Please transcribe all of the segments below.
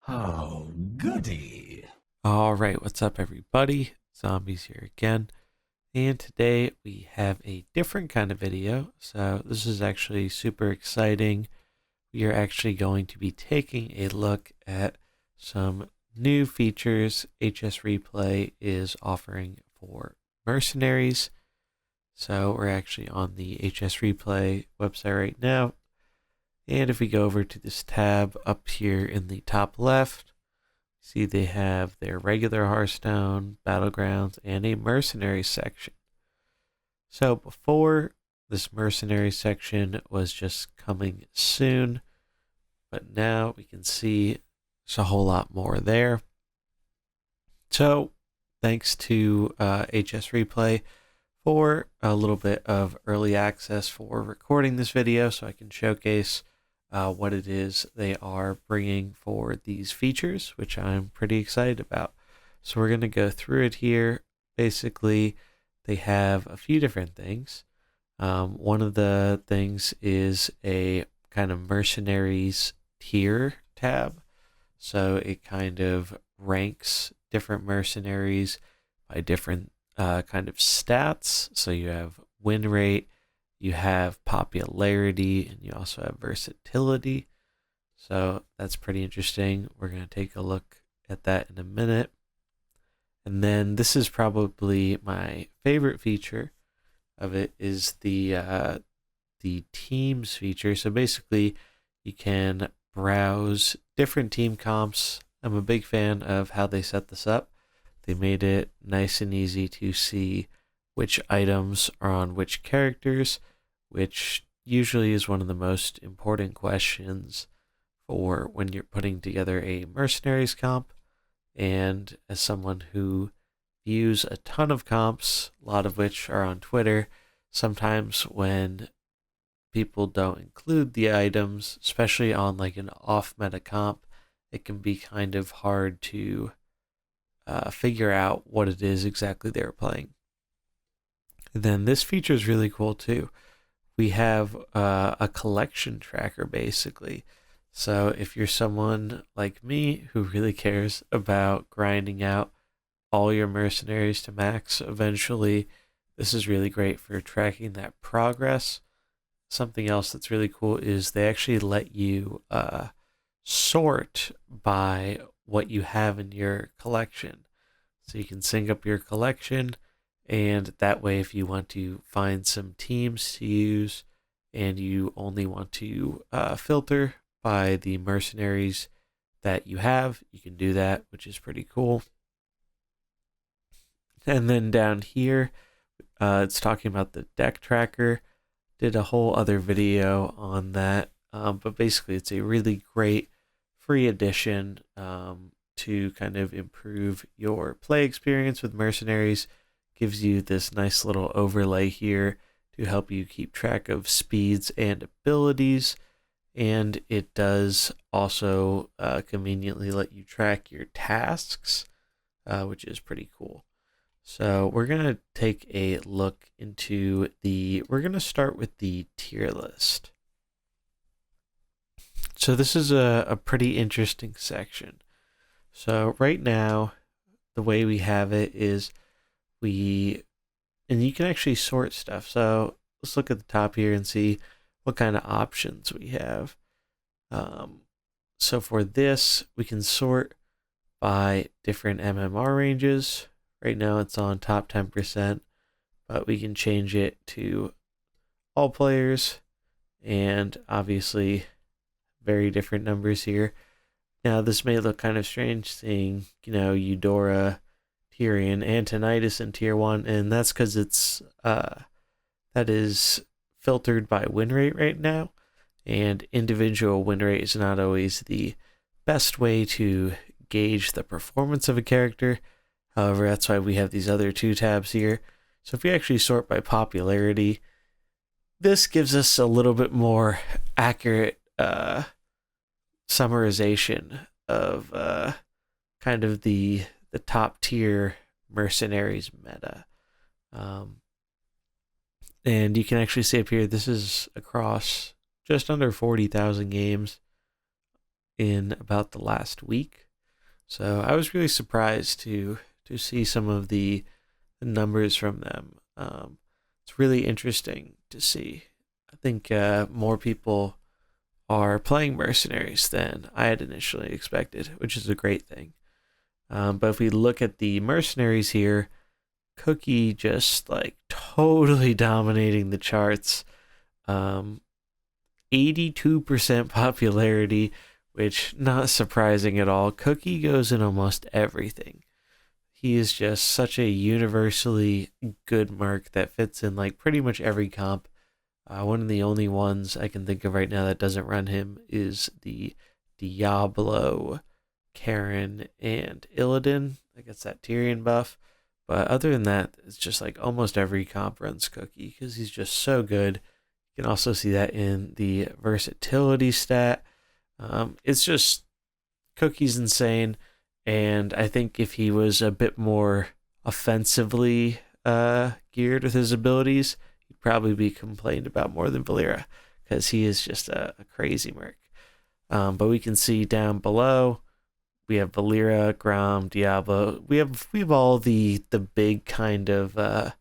Oh, goody. All right, what's up, everybody? Zombies here again. And today we have a different kind of video. So, this is actually super exciting. We are actually going to be taking a look at some new features HSReplay is offering for mercenaries. So, we're actually on the HSReplay website right now. And if we go over to this tab up here in the top left, see, they have their regular Hearthstone, Battlegrounds, and a mercenary section. So before, this mercenary section was just coming soon, but now we can see there's a whole lot more there. So thanks to HSReplay for a little bit of early access for recording this video so I can showcase what it is they are bringing for these features, which I'm pretty excited about. So we're going to go through it here. Basically, they have a few different things. One of the things is a kind of mercenaries tier tab. So it kind of ranks different mercenaries by different kind of stats. So you have win rate, you have popularity, and you also have versatility. So that's pretty interesting. We're going to take a look at that in a minute. And then this is probably my favorite feature of it is the teams feature. So basically, you can browse different team comps. I'm a big fan of how they set this up. They made it nice and easy to see which items are on which characters, which usually is one of the most important questions for when you're putting together a mercenaries comp. And as someone who views a ton of comps, a lot of which are on Twitter, sometimes when people don't include the items, especially on like an off meta comp, it can be kind of hard to figure out what it is exactly they're playing. And then this feature is really cool too. We have a collection tracker basically. So if you're someone like me who really cares about grinding out all your mercenaries to max eventually, this is really great for tracking that progress. Something else that's really cool is they actually let you sort by what you have in your collection. So you can sync up your collection, and that way, if you want to find some teams to use and you only want to filter by the mercenaries that you have, you can do that, which is pretty cool. And then down here, it's talking about the deck tracker. Did a whole other video on that, but basically, it's a really great free addition to kind of improve your play experience with mercenaries. Gives you this nice little overlay here to help you keep track of speeds and abilities. And it does also conveniently let you track your tasks, which is pretty cool. So we're going to take a look into we're going to start with the tier list. So this is a pretty interesting section. So right now, the way we have it is and you can actually sort stuff. So let's look at the top here and see what kind of options we have. So for this, we can sort by different MMR ranges. Right now it's on top 10%, but we can change it to all players, and obviously very different numbers here. Now this may look kind of strange seeing, Eudora, Tyrion, and Tinnitus in tier 1, and that's because it's that is filtered by win rate right now, and individual win rate is not always the best way to gauge the performance of a character. However, that's why we have these other two tabs here. So if we actually sort by popularity, this gives us a little bit more accurate summarization of kind of the top tier mercenaries meta. And you can actually see up here, this is across just under 40,000 games. in about the last week. So I was really surprised to see some of the numbers from them. It's really interesting to see. I think more people are playing Mercenaries than I had initially expected, which is a great thing. But if we look at the Mercenaries here, Cookie just like totally dominating the charts. 82% popularity, which not surprising at all. Cookie goes in almost everything. He is just such a universally good merc that fits in like pretty much every comp. One of the only ones I can think of right now that doesn't run him is the Diablo, Karen, and Illidan. I guess that Tyrion buff. But other than that, it's just like almost every comp runs Cookie because he's just so good. You can also see that in the versatility stat. It's just Cookie's insane. And I think if he was a bit more offensively geared with his abilities, he'd probably be complained about more than Valera because he is just a crazy merc. But we can see down below, we have Valera, Grom, Diablo. We have all the big kind of the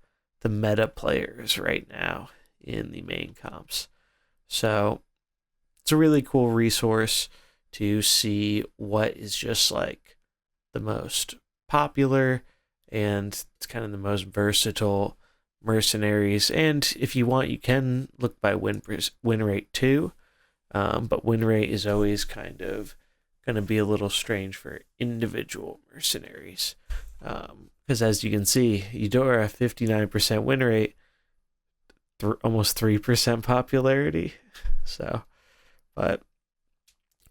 meta players right now in the main comps. So it's a really cool resource to see what is just like the most popular and it's kind of the most versatile mercenaries. And if you want, you can look by win rate too. But win rate is always kind of going to be a little strange for individual mercenaries. Because as you can see, Eudora 59% win rate, almost 3% popularity. So, but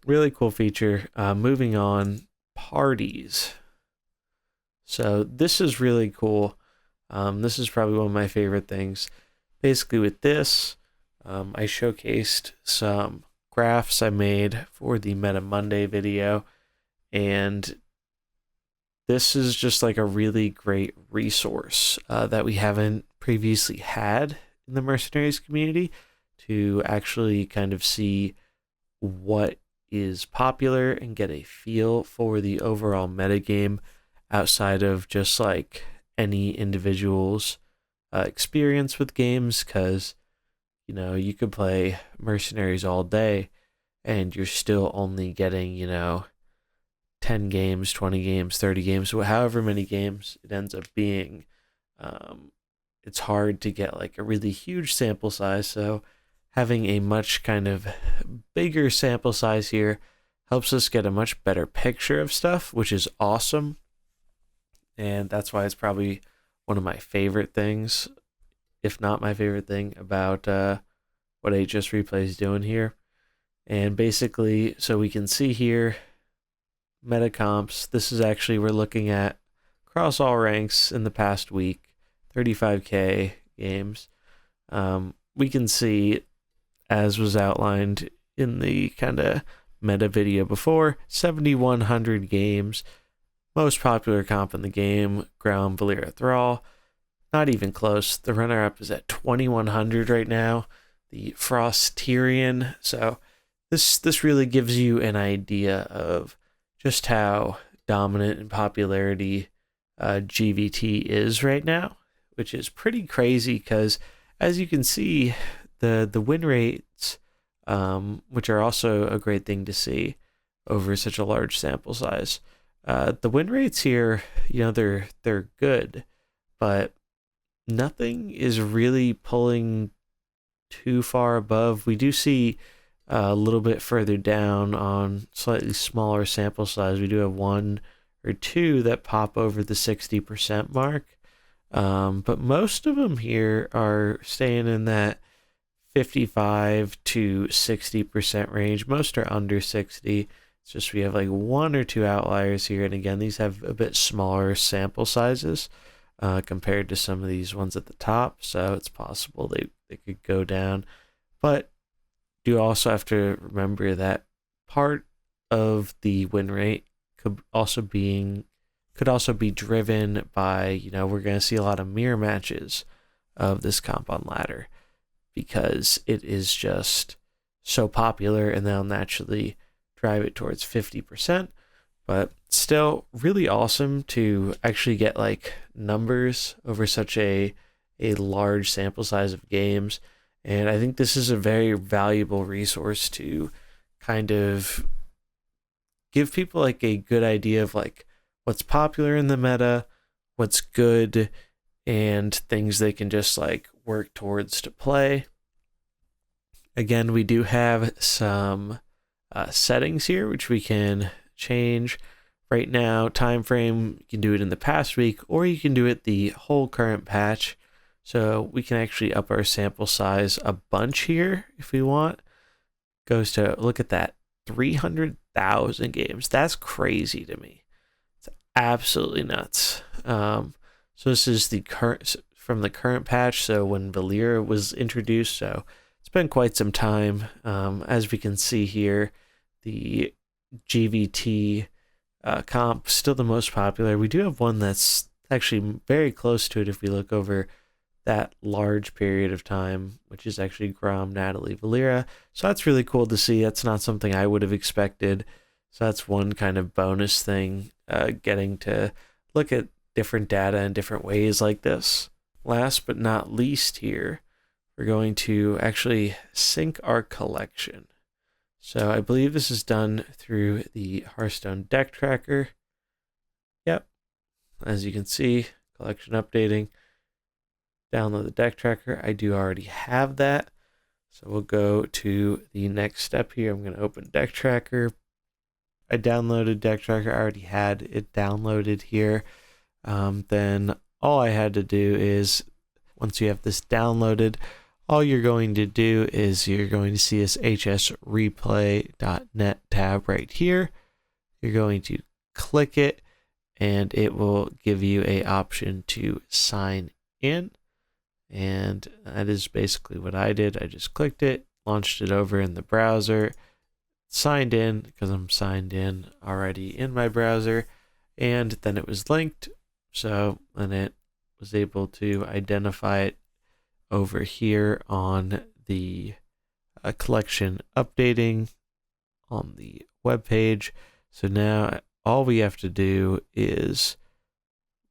really cool feature. Moving on, parties. So this is really cool. This is probably one of my favorite things. Basically with this, I showcased some graphs I made for the Meta Monday video, and this is just like a really great resource that we haven't previously had in the Mercenaries community to actually kind of see what is popular and get a feel for the overall metagame outside of just like any individual's experience with games, because you know, you could play Mercenaries all day and you're still only getting, 10 games, 20 games, 30 games, however many games it ends up being. It's hard to get like a really huge sample size. So having a much kind of bigger sample size here helps us get a much better picture of stuff, which is awesome. And that's why it's probably one of my favorite things, if not my favorite thing about what HSReplay is doing here. And basically, so we can see here, meta comps. This is actually, we're looking at across all ranks in the past week, 35k games. We can see, as was outlined in the kind of meta video before, 7,100 games. Most popular comp in the game, Ground Valera Thrall. Not even close. The runner-up is at 2,100 right now. The Frost Tyrion. So this really gives you an idea of just how dominant in popularity GVT is right now, which is pretty crazy because, as you can see, the win rates, which are also a great thing to see over such a large sample size. The win rates here, they're good, but nothing is really pulling too far above. We do see a little bit further down on slightly smaller sample size. We do have one or two that pop over the 60% mark. But most of them here are staying in that 55 to 60% range. Most are under 60. It's just we have like one or two outliers here. And again, these have a bit smaller sample sizes compared to some of these ones at the top. So it's possible they could go down. But you also have to remember that part of the win rate could also be driven by, we're going to see a lot of mirror matches of this comp on ladder because it is just so popular, and they'll naturally drive it towards 50%. But still really awesome to actually get like numbers over such a large sample size of games. And I think this is a very valuable resource to kind of give people like a good idea of like what's popular in the meta, what's good, and things they can just like work towards to play. Again, we do have some settings here which we can change. Right now, time frame, you can do it in the past week, or you can do it the whole current patch. So we can actually up our sample size a bunch here if we want. Goes to, look at that, 300,000 games. That's crazy to me. It's absolutely nuts. So this is the current, from the current patch, so when Valeera was introduced, so it's been quite some time. As we can see here, the GVT comp still the most popular. We do have one that's actually very close to it if we look over that large period of time, which is actually Grom, Natalie, Valeera. So that's really cool to see. That's not something I would have expected. So that's one kind of bonus thing, getting to look at different data in different ways like this. Last but not least here, we're going to actually sync our collection. So I believe this is done through the Hearthstone deck tracker. Yep. As you can see, collection updating. Download the deck tracker. I do already have that. So we'll go to the next step here. I'm going to open deck tracker. I downloaded deck tracker. I already had it downloaded here. Then all I had to do is, once you have this downloaded, all you're going to do is you're going to see this HSReplay.net tab right here. You're going to click it and it will give you an option to sign in. And that is basically what I did. I just clicked it, launched it over in the browser, signed in because I'm signed in already in my browser, and then it was linked. So then it was able to identify it over here on the collection updating on the web page. So now all we have to do is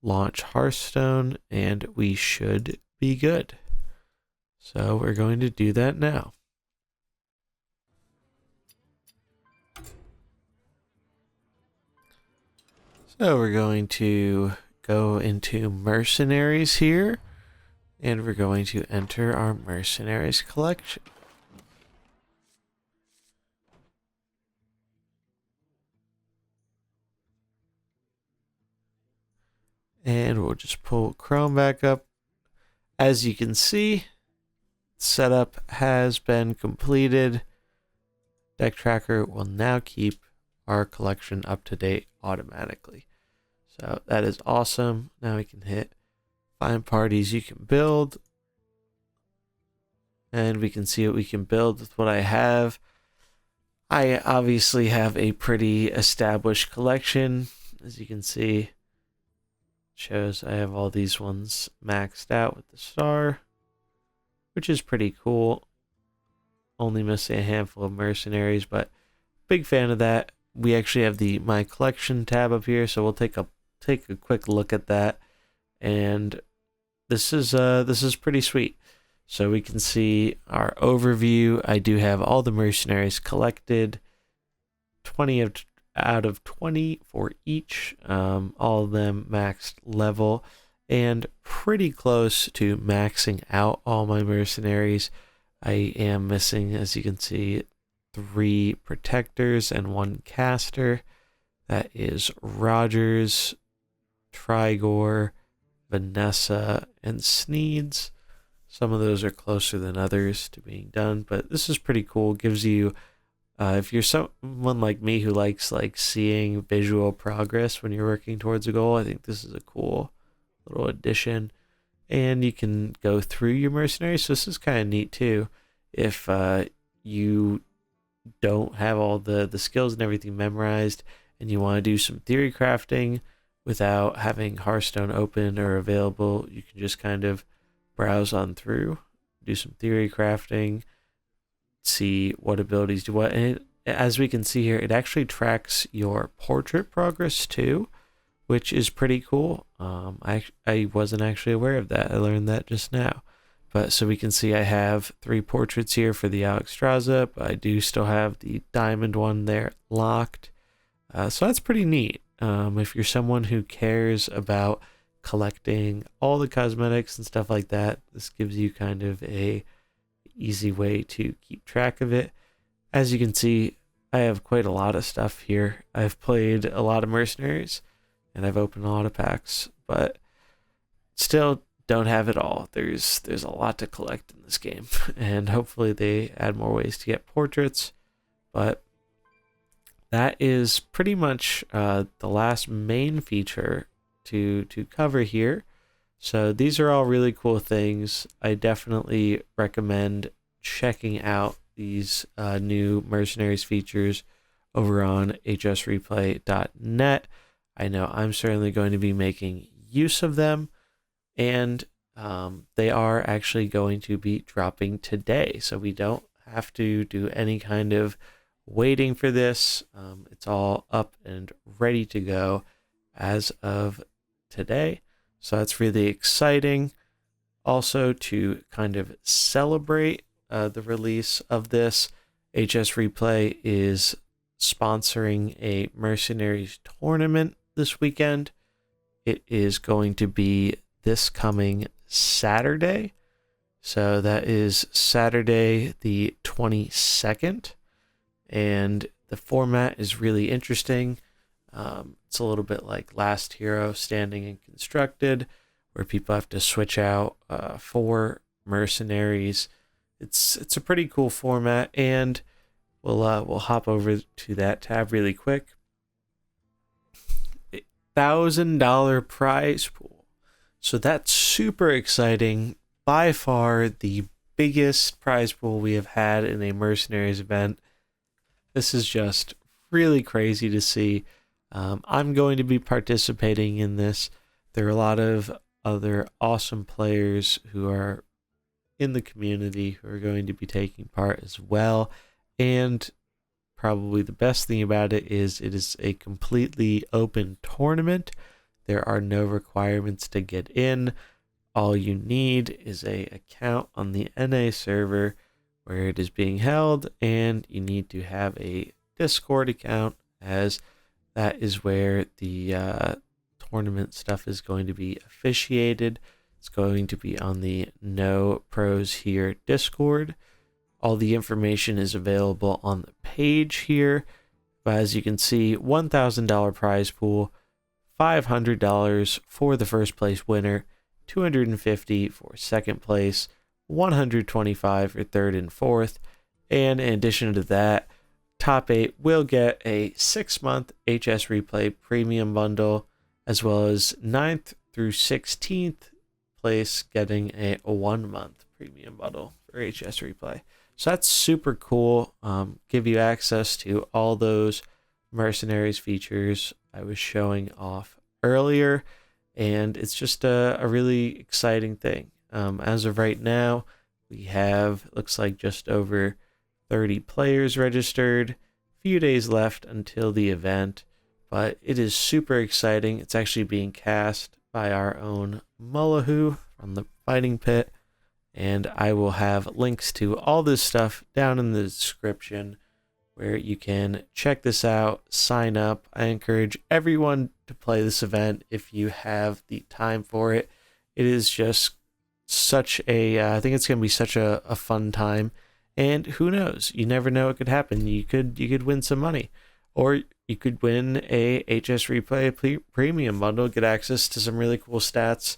launch Hearthstone and we should be good. So we're going to do that now. So we're going to go into Mercenaries here, and we're going to enter our Mercenaries collection. And we'll just pull Chrome back up. As you can see, setup has been completed. Deck tracker will now keep our collection up to date automatically. So that is awesome. Now we can hit find parties you can build. And we can see what we can build with what I have. I obviously have a pretty established collection. As you can see, shows I have all these ones maxed out with the star, which is pretty cool. Only missing a handful of mercenaries, but big fan of that. We actually have the My Collection tab up here, so we'll take a quick look at that. And this is pretty sweet. So we can see our overview. I do have all the mercenaries collected, 20 out of 20 for each, all of them maxed level, and pretty close to maxing out all my mercenaries. I am missing, as you can see, 3 protectors and 1 caster. That is Rogers, Trigor, Vanessa, and Sneeds. Some of those are closer than others to being done, but this is pretty cool. Gives you, if you're someone like me who likes like seeing visual progress when you're working towards a goal, I think this is a cool little addition. And you can go through your mercenaries, so this is kind of neat too. If you don't have all the skills and everything memorized, and you want to do some theory crafting without having Hearthstone open or available, you can just kind of browse on through, do some theory crafting, see what abilities do what, and it as we can see here, it actually tracks your portrait progress too, which is pretty cool. I wasn't actually aware of that. I learned that just now. But so we can see I have 3 portraits here for the Alex Straza, but I do still have the diamond one there locked. So that's pretty neat. If you're someone who cares about collecting all the cosmetics and stuff like that, this gives you kind of a easy way to keep track of it. As you can see, I have quite a lot of stuff here. I've played a lot of mercenaries and I've opened a lot of packs, but still don't have it all. There's a lot to collect in this game, and hopefully they add more ways to get portraits. But that is pretty much the last main feature to cover here. So these are all really cool things. I definitely recommend checking out these new mercenaries features over on hsreplay.net. I know I'm certainly going to be making use of them, and they are actually going to be dropping today, so we don't have to do any kind of waiting for this. It's all up and ready to go as of today, so that's really exciting. Also, to kind of celebrate the release of this, HSReplay is sponsoring a mercenaries tournament this weekend. It is going to be this coming Saturday. So that is Saturday the 22nd. And the format is really interesting. It's a little bit like Last Hero Standing and Constructed, where people have to switch out 4 mercenaries. It's a pretty cool format, and we'll hop over to that tab really quick. $1,000 prize pool. So that's super exciting. By far the biggest prize pool we have had in a mercenaries event. This is just really crazy to see. I'm going to be participating in this. There are a lot of other awesome players who are in the community who are going to be taking part as well. And probably the best thing about it is a completely open tournament. There are no requirements to get in. All you need is a account on the NA server where it is being held, and you need to have a Discord account, as that is where the tournament stuff is going to be officiated. It's going to be on the No Pros Here Discord. All the information is available on the page here. But as you can see, $1,000 prize pool, $500 for the first place winner, $250 for second place, $125 for third and fourth, and in addition to that, top 8 will get a 6-month HSReplay premium bundle, as well as 9th through 16th place getting a 1-month premium bundle for HSReplay. So that's super cool. Give you access to all those mercenaries features I was showing off earlier, and it's just a really exciting thing. As of right now, we have, looks like, just over 30 players registered. Few days left until the event, but it is super exciting. It's actually being cast by our own Mullahu from the Fighting Pit, and I will have links to all this stuff down in the description where you can check this out, sign up. I encourage everyone to play this event if you have the time for it. It is just such a, I think it's going to be such a fun time. And who knows? You never know what could happen. You could win some money, or you could win a HSReplay premium bundle, get access to some really cool stats,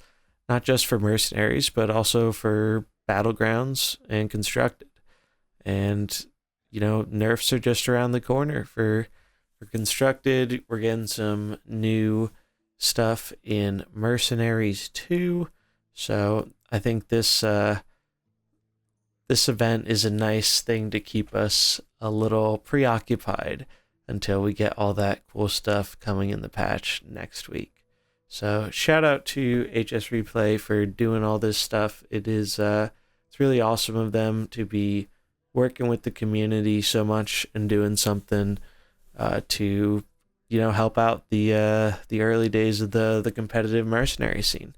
not just for mercenaries, but also for battlegrounds and constructed. And you know, nerfs are just around the corner for constructed. We're getting some new stuff in mercenaries too. So I think this event is a nice thing to keep us a little preoccupied until we get all that cool stuff coming in the patch next week. So shout out to HSReplay for doing all this stuff. It is it's really awesome of them to be working with the community so much and doing something to, you know, help out the early days of the competitive mercenary scene.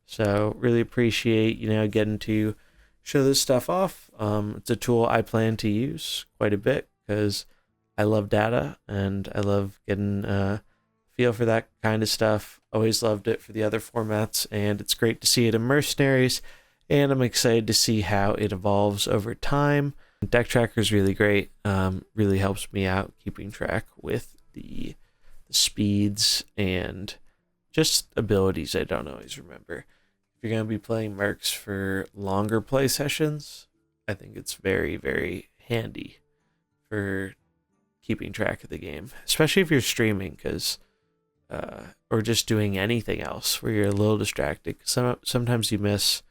So really appreciate, you know, getting to show this stuff off. It's a tool I plan to use quite a bit because I love data and I love getting a feel for that kind of stuff. Always loved it for the other formats, and it's great to see it in mercenaries, and I'm excited to see how it evolves over time. Deck Tracker is really great. Really helps me out keeping track with the speeds and just abilities I don't always remember. If you're going to be playing Mercs for longer play sessions, I think it's very, very handy for keeping track of the game, especially if you're streaming, because or just doing anything else where you're a little distracted. Sometimes you miss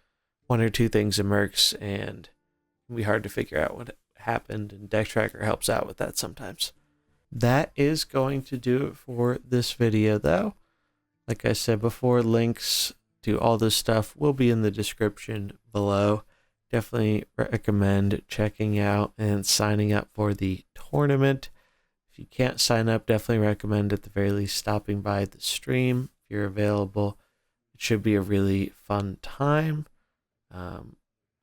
one or two things in Mercs, and it can be hard to figure out what happened, and Deck Tracker helps out with that sometimes. That is going to do it for this video, though. Like I said before, links to all this stuff will be in the description below. Definitely recommend checking out and signing up for the tournament. If you can't sign up, definitely recommend at the very least stopping by the stream if you're available. It should be a really fun time.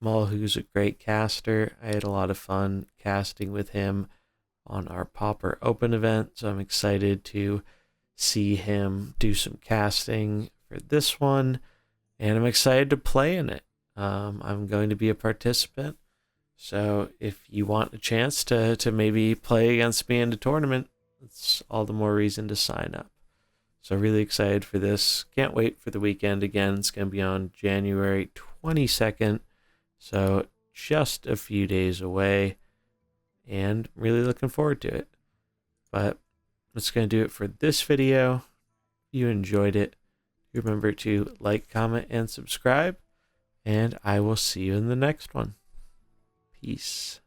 Mull, who's a great caster, I had a lot of fun casting with him on our Pauper Open event, so I'm excited to see him do some casting for this one, and I'm excited to play in it. I'm going to be a participant, so if you want a chance to maybe play against me in the tournament, it's all the more reason to sign up. So really excited for this. Can't wait for the weekend again. It's going to be on January 22nd, so just a few days away, and really looking forward to it. But that's going to do it for this video. If you enjoyed it, remember to like, comment, and subscribe, and I will see you in the next one. Peace.